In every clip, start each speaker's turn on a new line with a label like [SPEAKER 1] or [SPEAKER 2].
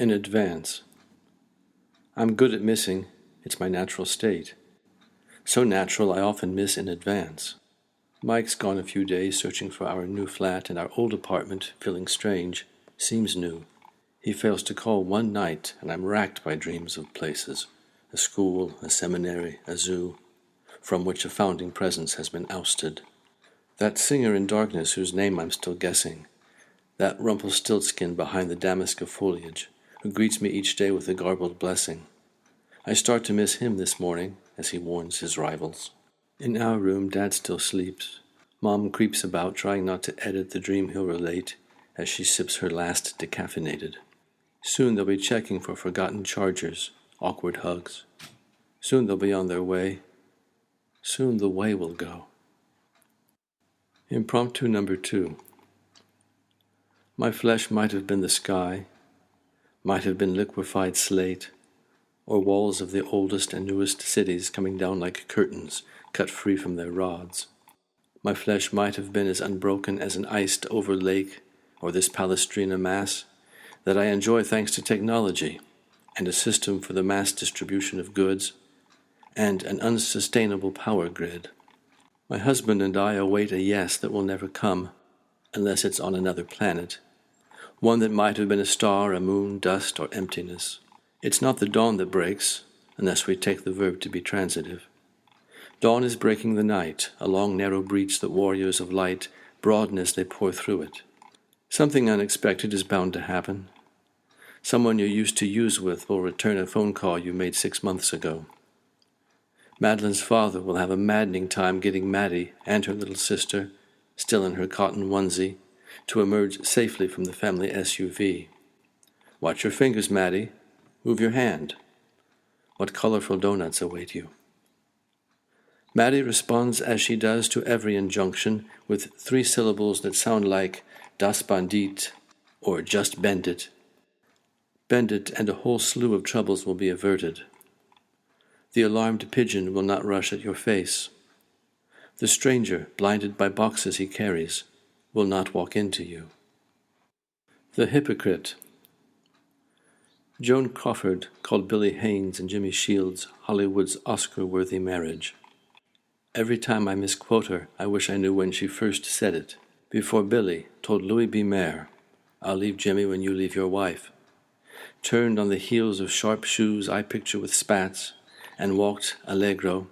[SPEAKER 1] In advance. I'm good at missing. It's my natural state. So natural I often miss in advance. Mike's gone a few days searching for our new flat, and our old apartment, feeling strange, seems new. He fails to call one night, and I'm racked by dreams of places. A school, a seminary, a zoo, from which a founding presence has been ousted. That singer in darkness whose name I'm still guessing. That Rumpelstiltskin behind the damask of foliage, who greets me each day with a garbled blessing. I start to miss him this morning, as he warns his rivals. In our room, Dad still sleeps. Mom creeps about, trying not to edit the dream he'll relate, as she sips her last decaffeinated. Soon they'll be checking for forgotten chargers, awkward hugs. Soon they'll be on their way. Soon the way will go. Impromptu number 2. My flesh might have been the sky, might have been liquefied slate, or walls of the oldest and newest cities coming down like curtains cut free from their rods. My flesh might have been as unbroken as an iced over lake or this Palestrina mass that I enjoy thanks to technology and a system for the mass distribution of goods and an unsustainable power grid. My husband and I await a yes that will never come unless it's on another planet, one that might have been a star, a moon, dust, or emptiness. It's not the dawn that breaks, unless we take the verb to be transitive. Dawn is breaking the night, a long narrow breach that warriors of light broaden as they pour through it. Something unexpected is bound to happen. Someone you used to use with will return a phone call you made 6 months ago. Madeline's father will have a maddening time getting Maddie and her little sister, still in her cotton onesie, to emerge safely from the family SUV. Watch your fingers, Maddie. Move your hand. What colorful donuts await you? Maddie responds as she does to every injunction with 3 syllables that sound like das Bandit or just bend it. Bend it and a whole slew of troubles will be averted. The alarmed pigeon will not rush at your face. The stranger, blinded by boxes he carries, will not walk into you. The Hypocrite. Joan Crawford called Billy Haynes and Jimmy Shields Hollywood's Oscar-worthy marriage. Every time I misquote her, I wish I knew when she first said it. Before Billy told Louis B. Mayer, "I'll leave Jimmy when you leave your wife," turned on the heels of sharp shoes I picture with spats, and walked allegro,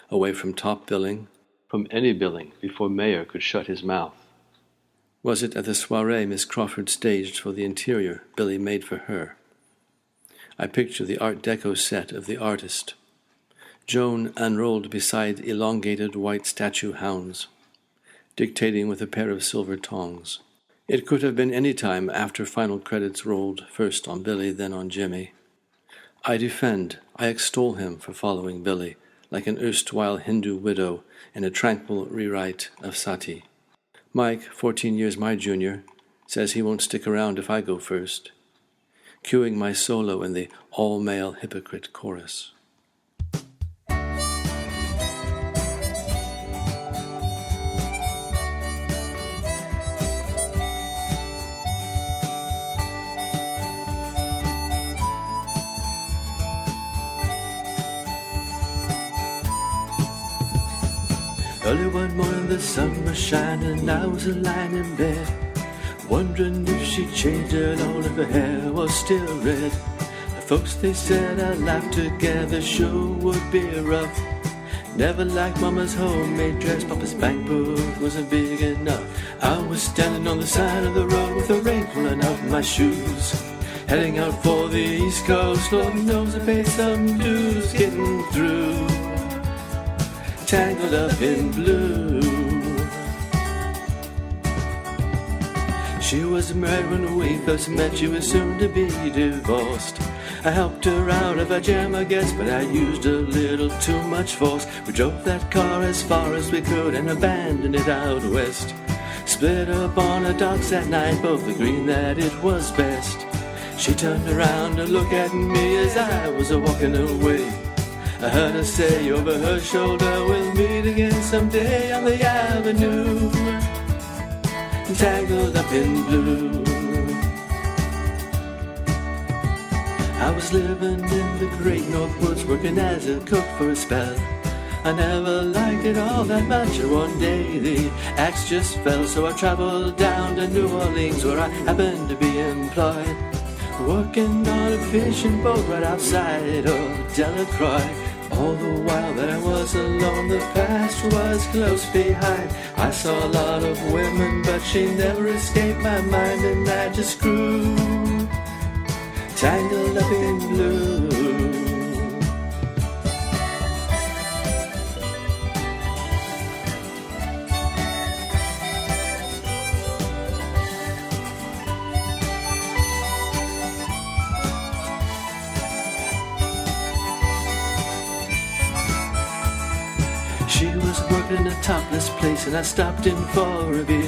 [SPEAKER 1] away from top billing, from any billing before Mayer could shut his mouth. Was it at the soirée Miss Crawford staged for the interior Billy made for her? I picture the Art Deco set of The Artist. Joan unrolled beside elongated white statue hounds, dictating with a pair of silver tongs. It could have been any time after final credits rolled, first on Billy, then on Jimmy. I defend, I extol him for following Billy, like an erstwhile Hindu widow in a tranquil rewrite of Sati. Mike, 14 years my junior, says he won't stick around if I go first, cueing my solo in the all-male Hypocrite chorus. Early one morning the sun was shining, I was lying in bed, wondering if she'd changed at all, if her hair was still red. The folks, they said our life together sure would be rough. Never liked Mama's homemade dress, Papa's back book wasn't big enough. I was standing on the side of the road with the rain pulling out my shoes, heading out for the East Coast. Lord knows I paid some dues getting through. Tangled up in blue. She was married when we first met, she was soon to be divorced. I helped her out of a jam, I guess, but I used a little too much force. We drove that car as far as we could and abandoned it out west. Split up on the docks at night, both agreeing that it was best. She turned around to look at me as I was walking away. I heard her say over her shoulder, "We'll meet again someday on the avenue, tangled up in blue." I was living in the great North Woods, working as a cook for a spell. I never liked it all that much, and one day the axe just fell. So I traveled down to New Orleans, where I happened to be employed, working on a fishing boat right outside of Delacroix. All the while that I was alone, the past was close behind. I saw a lot of women, but she never escaped my mind, and I just grew tangled up in blue. She was working in a topless place, and I stopped in for a beer.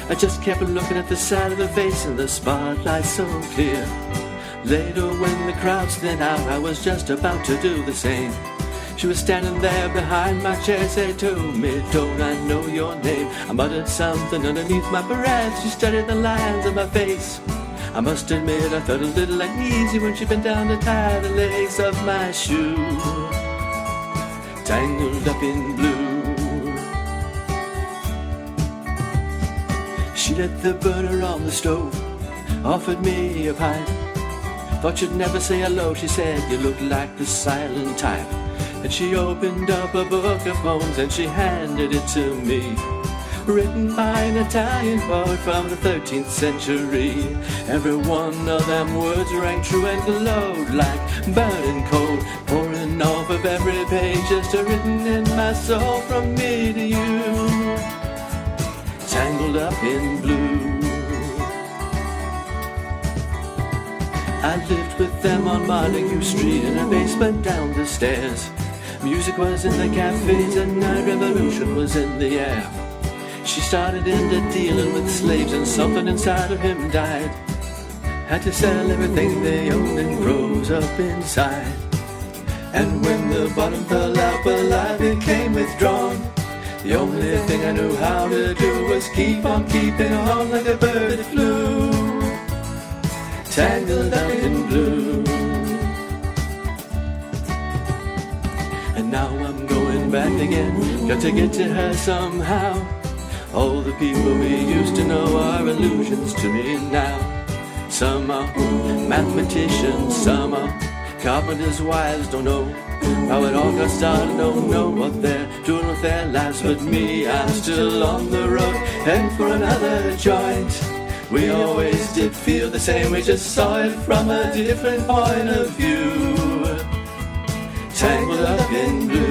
[SPEAKER 1] I just kept looking at the side of her face, and the spotlight so clear. Later when the crowd thinned out, I was just about to do the same. She was standing there behind my chair, said to me, "Don't I know your name?" I muttered something underneath my breath. She studied the lines of my face. I must admit I felt a little uneasy when she bent down to tie the lace of my shoe. Tangled up in blue. She lit the burner on the stove, offered me a pipe. Thought you'd never say hello, she said, "You look like the silent type." And she opened up a book of poems and she handed it to me, written by an Italian poet from the 13th century. Every one of them words rang true and glowed like burning coal, pouring off of every page, just written in my soul from me to you. Tangled up in blue. I lived with them on Montague Street in a basement down the stairs. Music was in the cafes and night revolution was in the air. She started into dealing with slaves and something inside of him died. Had to sell everything they owned and froze up inside. And when the bottom fell out, well, I became withdrawn. The only thing I knew how to do was keep on keeping on like a bird that flew. Tangled up in blue. And now I'm going back again, got to get to her somehow. All the people we used to know are illusions to me now. Some are mathematicians, some are carpenters' wives, don't know how it all got started, don't know what they're doing with their lives. But me, I'm still on the road, heading for another joint. We always did feel the same, we just saw it from a different point of view. Tangled up in blue.